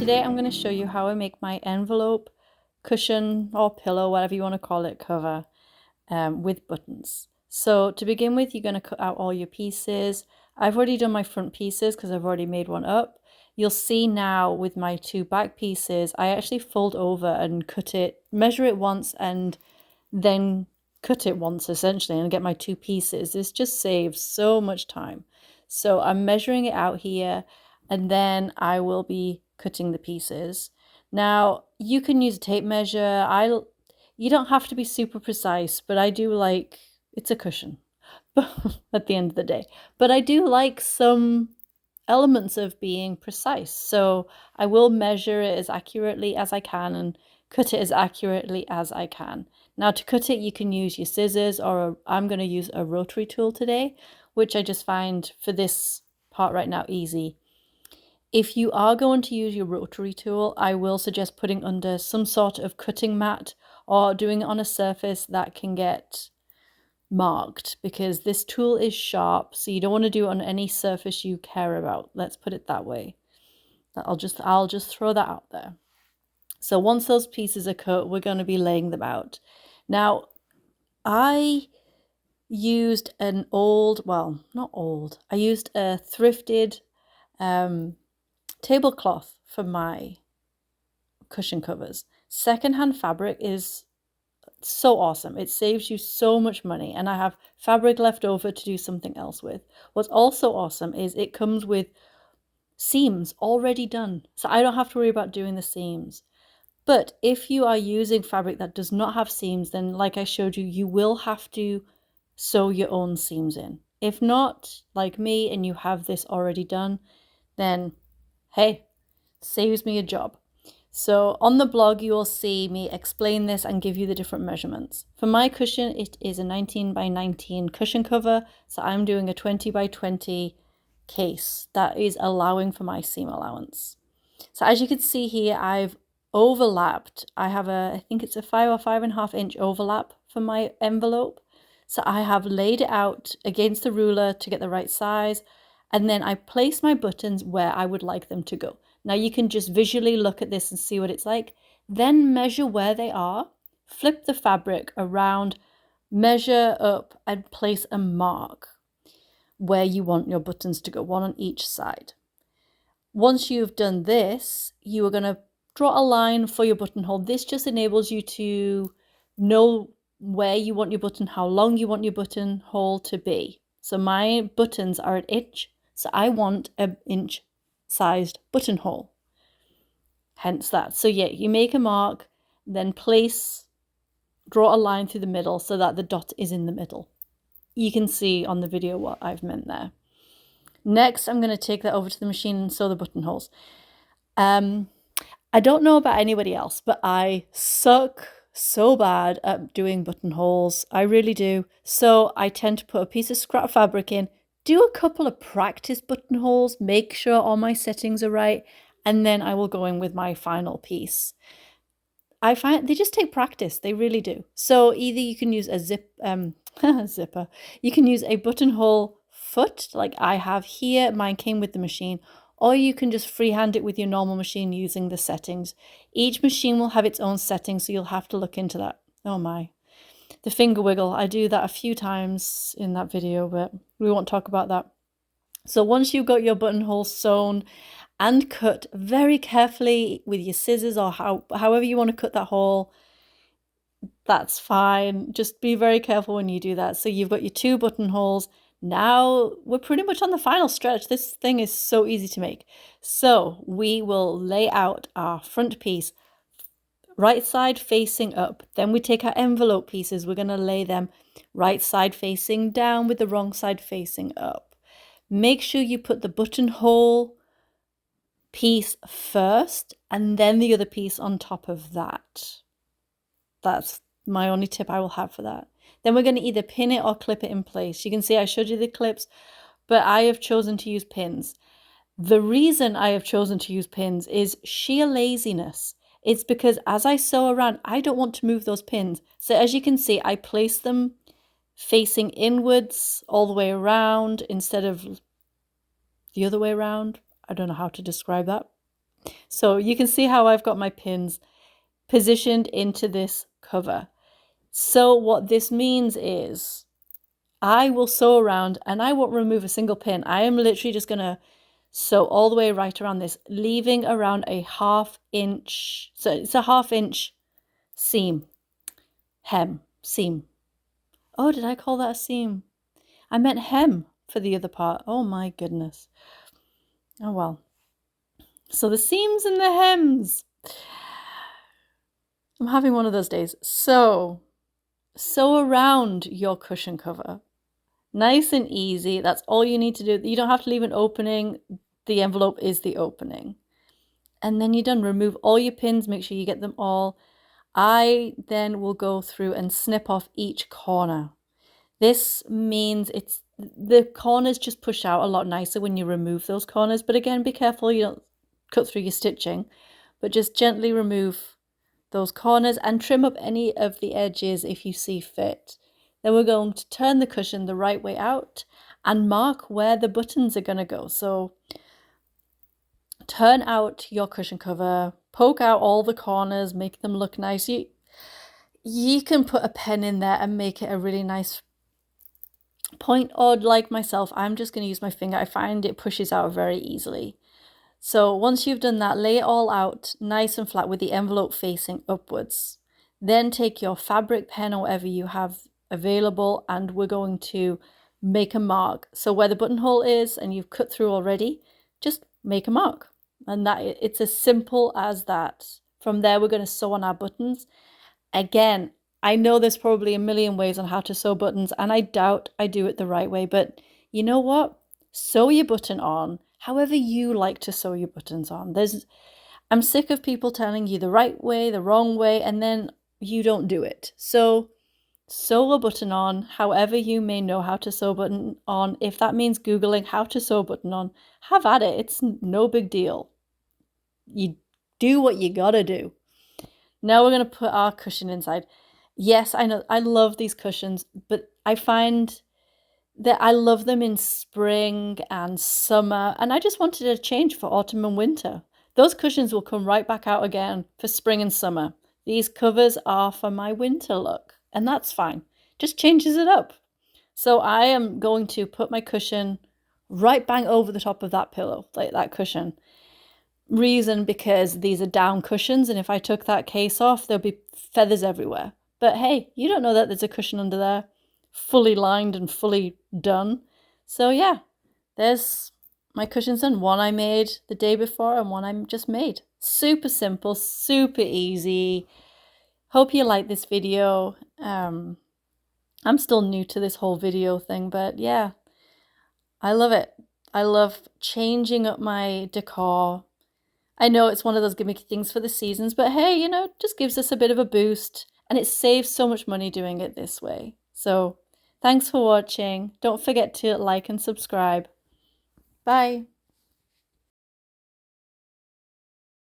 today I'm going to show you how I make my envelope, cushion or pillow, whatever you want to call it, cover with buttons. So to begin with, you're going to cut out all your pieces. I've already done my front pieces because I've already made one up. You'll see now with my two back pieces, I actually fold over and cut it, measure it once and then cut it once essentially and get my two pieces. This just saves so much time. So I'm measuring it out here and then I will be cutting the pieces. Now you can use a tape measure. You don't have to be super precise, but I do like, it's a cushion at the end of the day. But I do like some elements of being precise. So I will measure it as accurately as I can and cut it as accurately as I can. Now to cut it, you can use your scissors or I'm going to use a rotary tool today, which I just find for this part right now easy. If you are going to use your rotary tool, I will suggest putting under some sort of cutting mat or doing it on a surface that can get marked because this tool is sharp, so you don't want to do it on any surface you care about. Let's put it that way. I'll just throw that out there. So once those pieces are cut, we're going to be laying them out. Now, I used an I used a thrifted tablecloth for my cushion covers. Secondhand fabric is so awesome. It saves you so much money, and I have fabric left over to do something else with. What's also awesome is it comes with seams already done, so I don't have to worry about doing the seams. But if you are using fabric that does not have seams, then like I showed you, you will have to sew your own seams in. If not, like me, and you have this already done, then hey, saves me a job. So on the blog, you will see me explain this and give you the different measurements. For my cushion, it is a 19 by 19 cushion cover. So I'm doing a 20 by 20 case. That is allowing for my seam allowance. So as you can see here, I've overlapped. I have I think it's a 5 or 5.5 inch overlap for my envelope. So I have laid it out against the ruler to get the right size. And then I place my buttons where I would like them to go. Now you can just visually look at this and see what it's like. Then measure where they are, flip the fabric around, measure up and place a mark where you want your buttons to go, one on each side. Once you've done this, you are going to draw a line for your buttonhole. This just enables you to know where you want your button, how long you want your buttonhole to be. So my buttons are an inch, so I want an inch sized buttonhole. Hence that. So yeah, you make a mark, then draw a line through the middle so that the dot is in the middle. You can see on the video what I've meant there. Next, I'm going to take that over to the machine and sew the buttonholes. I don't know about anybody else, but I suck so bad at doing buttonholes. I really do. So I tend to put a piece of scrap fabric in, do a couple of practice buttonholes, make sure all my settings are right, and then I will go in with my final piece. I find they just take practice. They really do. So either you can use a zipper. You can use a buttonhole foot like I have here. Mine came with the machine. Or you can just freehand it with your normal machine using the settings. Each machine will have its own settings, so you'll have to look into that. Oh my. The finger wiggle. I do that a few times in that video, but we won't talk about that. So once you've got your buttonhole sewn and cut very carefully with your scissors or however you want to cut that hole, that's fine. Just be very careful when you do that. So you've got your two buttonholes. Now we're pretty much on the final stretch. This thing is so easy to make. So we will lay out our front piece, right side facing up. Then we take our envelope pieces. We're going to lay them right side facing down with the wrong side facing up. Make sure you put the buttonhole piece first and then the other piece on top of that. That's my only tip I will have for that. Then we're going to either pin it or clip it in place. You can see I showed you the clips, but I have chosen to use pins. The reason I have chosen to use pins is sheer laziness. It's because as I sew around, I don't want to move those pins. So as you can see, I place them facing inwards all the way around instead of the other way around. I don't know how to describe that. So you can see how I've got my pins positioned into this cover. So what this means is I will sew around and I won't remove a single pin. I am literally just going to sew all the way right around this, leaving around a 1/2 inch. So it's a 1/2 inch seam, seam. Oh, did I call that a seam? I meant hem for the other part. Oh my goodness. Oh well. So the seams and the hems. I'm having one of those days. So sew around your cushion cover. Nice and easy. That's all you need to do. You don't have to leave an opening. The envelope is the opening. And then you're done. Remove all your pins. Make sure you get them all. I then will go through and snip off each corner. This means the corners just push out a lot nicer when you remove those corners. But again, be careful you don't cut through your stitching. But just gently remove those corners and trim up any of the edges if you see fit. Then we're going to turn the cushion the right way out and mark where the buttons are going to go. So turn out your cushion cover, poke out all the corners, make them look nice. You can put a pen in there and make it a really nice point, or like myself, I'm just going to use my finger. I find it pushes out very easily. So once you've done that, lay it all out nice and flat with the envelope facing upwards. Then take your fabric pen or whatever you have available and we're going to make a mark. So where the buttonhole is and you've cut through already, just make a mark. And that it's as simple as that. From there, we're going to sew on our buttons. Again, I know there's probably a million ways on how to sew buttons and I doubt I do it the right way, but you know what? Sew your button on however you like to sew your buttons on. I'm sick of people telling you the right way, the wrong way, and then you don't do it. So sew a button on however you may know how to sew a button on. If that means Googling how to sew a button on, have at it. It's no big deal. You do what you gotta do. Now we're going to put our cushion inside. Yes, I know, I love these cushions, but I find that I love them in spring and summer, and I just wanted a change for autumn and winter. Those cushions will come right back out again for spring and summer. These covers are for my winter look, and that's fine. Just changes it up. So I am going to put my cushion right bang over the top of that pillow, like that cushion. Reason because these are down cushions, and if I took that case off, there'll be feathers everywhere. But hey, you don't know that there's a cushion under there, fully lined and fully done. So yeah, there's my cushions done. One I made the day before and one I just made. Super simple, super easy. Hope you like this video. I'm still new to this whole video thing, but yeah, I love it. I love changing up my decor. I know it's one of those gimmicky things for the seasons, but hey, you know, it just gives us a bit of a boost and it saves so much money doing it this way. So thanks for watching. Don't forget to like and subscribe. Bye.